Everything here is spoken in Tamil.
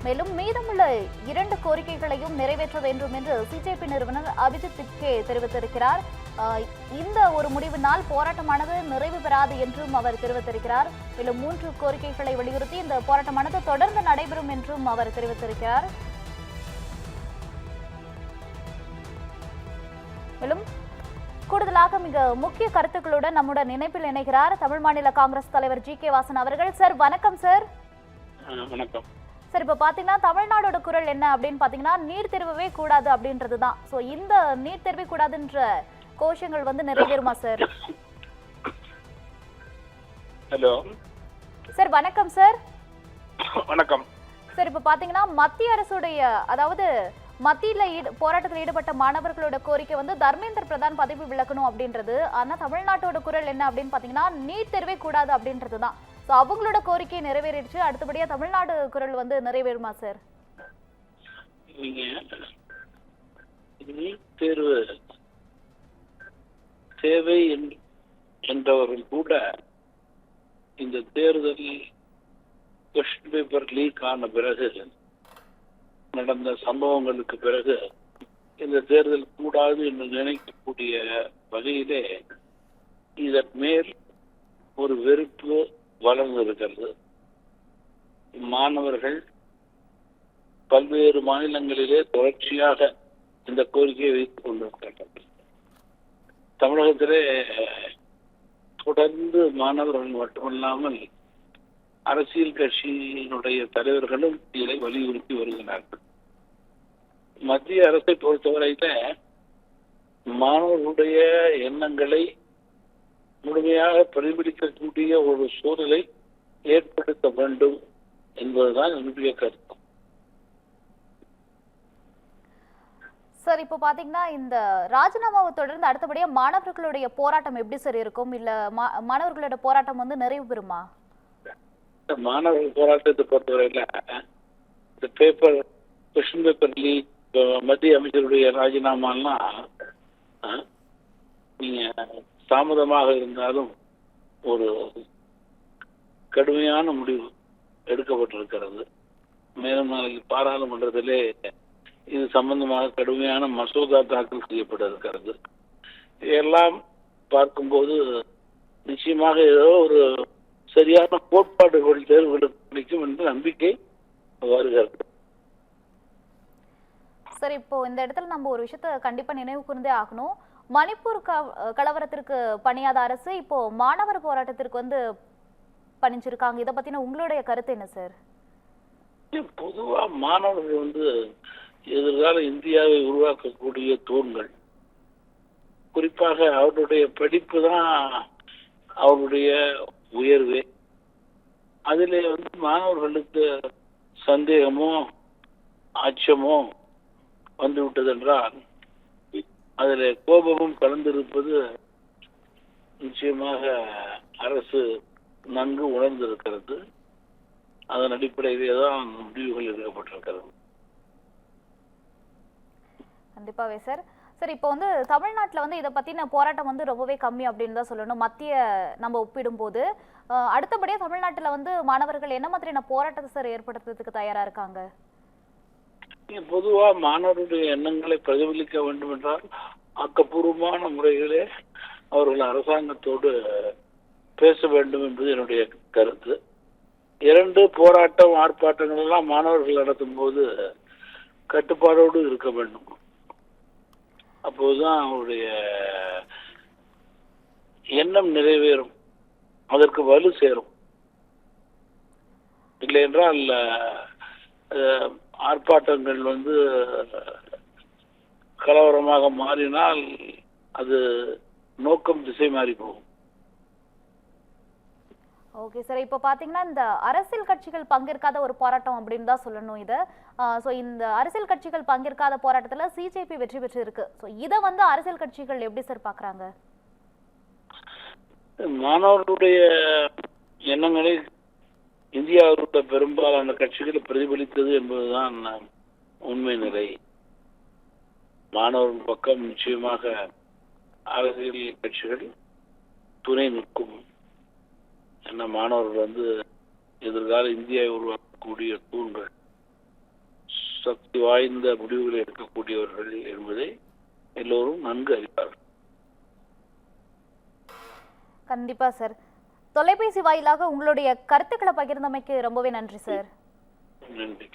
மேலும் மீதமுள்ள 2 கோரிக்கைகளையும் நிறைவேற்ற வேண்டும் என்று சிஜேபி நிறுவனர் அபிஜித் திப்கே தெரிவித்திருக்கிறார். இந்த ஒரு முடிவினால் போராட்டமானது நிறைவு பெறாது என்றும் அவர் தெரிவித்திருக்கிறார். மேலும் 3 கோரிக்கைகளை வலியுறுத்தி இந்த போராட்டமானது தொடர்ந்து நடைபெறும் என்றும் அவர் தெரிவித்திருக்கிறார். மேலும் கூடுதலாக மிக முக்கிய கருத்துக்களுடன் நம்முடன் இணைப்பில் இணைகிறார் தமிழ் மாநில காங்கிரஸ் தலைவர் ஜி.கே. வாசன் அவர்கள். சார் வணக்கம் சார். வணக்கம் சார். இப்ப பாத்தீங்கன்னா தமிழ்நாடோட குரல் என்ன அப்படின்னு பாத்தீங்கன்னா நீட் தேர்வே கூடாது அப்படின்றது தான். சோ இந்த நீட் தேர்வே கூடாதுன்ற கோஷங்கள் வந்து நிறைவேறுமா சார்? ஹலோ சார் வணக்கம் சார். வணக்கம் சார். இப்ப பாத்தீங்கன்னா மத்திய அரசுடைய அதாவது மத்தியில போராட்டத்தில் ஈடுபட்ட மாணவர்களோட கோரிக்கை வந்து தர்மேந்திர பிரதான் பதவி விலக்கணும் அப்படின்றது. ஆனா தமிழ்நாட்டோட குரல் என்ன அப்படின்னு பாத்தீங்கன்னா நீட் தேர்வே கூடாது அப்படின்றது தான். சோ அவங்களோட கோரிக்கை நிறைவேறிடுச்சு. அடுத்தபடியா தமிழ்நாடு குரல் வந்து நிறைவேறுமா சார்? நீட் தேர்வு தேவை என்றவர்கள் கூட இந்த தேர்தல் கொஸ்டின் பேப்பர் லீக் ஆன பிறகு நடந்த சம்பவங்களுக்கு பிறகு இந்த தேர்தல் கூடாது என்று நினைக்கக்கூடிய வகையிலே இதன் மேல் ஒரு வெறுப்பு வளர்ந்திருக்கிறது. மாணவர்கள் பல்வேறு மாநிலங்களிலே தொடர்ச்சியாக இந்த கோரிக்கையை வைத்துக் கொண்டிருக்கிறார்கள். தமிழகத்திலே தொடர்ந்து மாணவர்கள் மட்டுமல்லாமல் அரசியல் கட்சியினுடைய தலைவர்களும் இதை வலியுறுத்தி வருகிறார்கள். மத்திய அரசை பொறுத்தவரையில மாணவர்களுடைய எண்ணங்களை முழுமையாக பிரதிபலிக்கக்கூடிய ஒரு சூழலை ஏற்படுத்த வேண்டும் என்பதுதான் என்னுடைய கருத்து. சார் இப்போ பாத்தீங்கன்னா இந்த ராஜினாமாவை தொடர்ந்து அடுத்தபடியா மாணவர்களுடைய போராட்டம் எப்படி சார் இருக்கும்? இல்ல மாணவர்களோட போராட்டம் வந்து நிறைவு பெறுமா? மாணவர்கள் போராட்டத்தை பொறுத்தவரையில இந்த பேப்பர் கொஸ்டின் பேப்பர் லீக் மத்திய அமைச்சருடைய ராஜினாமாலாம் நீங்க தாமதமாக இருந்தாலும் ஒரு கடுமையான முடிவு எடுக்கப்பட்டிருக்கிறது. மேலும் நாளைக்கு பாராளுமன்றத்திலே இது சம்பந்தமாக கடுமையான மசோதா தாக்கல் செய்யப்பட இருக்கிறது. இதெல்லாம் பார்க்கும்போது நிச்சயமாக ஏதோ ஒரு சரியான கோட்பாடுகள் தேர்வுகளுக்கு கிடைக்கும் என்று நம்பிக்கை வருகிறது. சார் இப்போ இந்த இடத்துல நம்ம ஒரு விஷயத்த கண்டிப்பா நினைவு கூர்ந்தே ஆகணும். மணிப்பூர் கலவரத்திற்கு பணியாத அரசு இப்போ மாணவர் போராட்டத்திற்கு வந்து பணிஞ்சிருக்காங்க. இதை பத்தின உங்களுடைய கருத்து என்ன சார்? பொதுவா மாணவர்கள் வந்து எதிர்கால இந்தியாவை உருவாக்கக்கூடிய தூண்கள். குறிப்பாக அவருடைய படிப்பு தான் அவருடைய உயர்வே. அதிலே வந்து மாணவர்களுக்கு சந்தேகமோ அச்சமோ வந்துவிட்டது என்றால் அதில் கோபமும் கலந்திருப்பது நிச்சயமாக அரசு நன்கு உணர்ந்திருக்கிறது. அதன் அடிப்படையிலே தான் முடிவுகள் எடுக்கப்பட்டிருக்கிறது. கண்டிப்பாவே சார். சார் இப்போ வந்து தமிழ்நாட்டில் வந்து இதை பற்றின போராட்டம் வந்து ரொம்பவே கம்மி அப்படின்னு தான் சொல்லணும் மத்திய நம்ம ஒப்பிடும்போது. அடுத்தபடியாக தமிழ்நாட்டில் வந்து மாணவர்கள் என்ன மாதிரியான போராட்டத்தை சார் ஏற்படுத்துறதுக்கு தயாராக இருக்காங்க? பொதுவாக மாணவருடைய எண்ணங்களை பிரதிபலிக்க வேண்டும் என்றால் ஆக்கப்பூர்வமான முறைகளே அவர்கள் அரசாங்கத்தோடு பேச வேண்டும் என்பது என்னுடைய கருத்து. 2 போராட்டம் ஆர்ப்பாட்டங்கள் எல்லாம் மாணவர்கள் நடத்தும் போது கட்டுப்பாடோடு இருக்க வேண்டும். அப்போதுதான் அவருடைய எண்ணம் நிறைவேறும், அதற்கு வலு சேரும். இல்லை என்றால் ஆர்ப்பாட்டங்கள் வந்து கலவரமாக மாறினால் அது நோக்கம் திசை மாறி போகும். Okay sir. இப்போ பார்த்தீங்கன்னா இந்த அரசியல் கட்சிகள் பங்கேற்காத ஒரு போராட்டம் அப்படின்னு தான் சொல்லணும் இதை. ஸோ இந்த அரசியல் கட்சிகள் பங்கேற்காத போராட்டத்தில் சிஜேபி வெற்றி பெற்று இருக்கு. ஸோ இதை வந்து அரசியல் கட்சிகள் எப்படி சார் பார்க்குறாங்க? மாணவர்களுடைய எண்ணங்களை இந்தியாவில் உள்ள பெரும்பாலான கட்சிகள் பிரதிபலித்தது என்பதுதான் உண்மை நிலை. மாணவர்கள் பக்கம் நிச்சயமாக அரசியல் கட்சிகள் துணை நிற்கும். ஏன்னா மாணவர்கள் வந்து எதிர்கால இந்தியாவை உருவாக்கக்கூடிய தூண்கள். சக்தி வாய்ந்த முடிவுகளை எடுக்கக்கூடியவர்கள் என்பதை எல்லோரும் நன்கு அறிவார்கள். கண்டிப்பா சார். தொலைபேசி வாயிலாக உங்களுடைய கருத்துக்களை பகிர்ந்தமைக்கு ரொம்பவே நன்றி சார். நன்றி.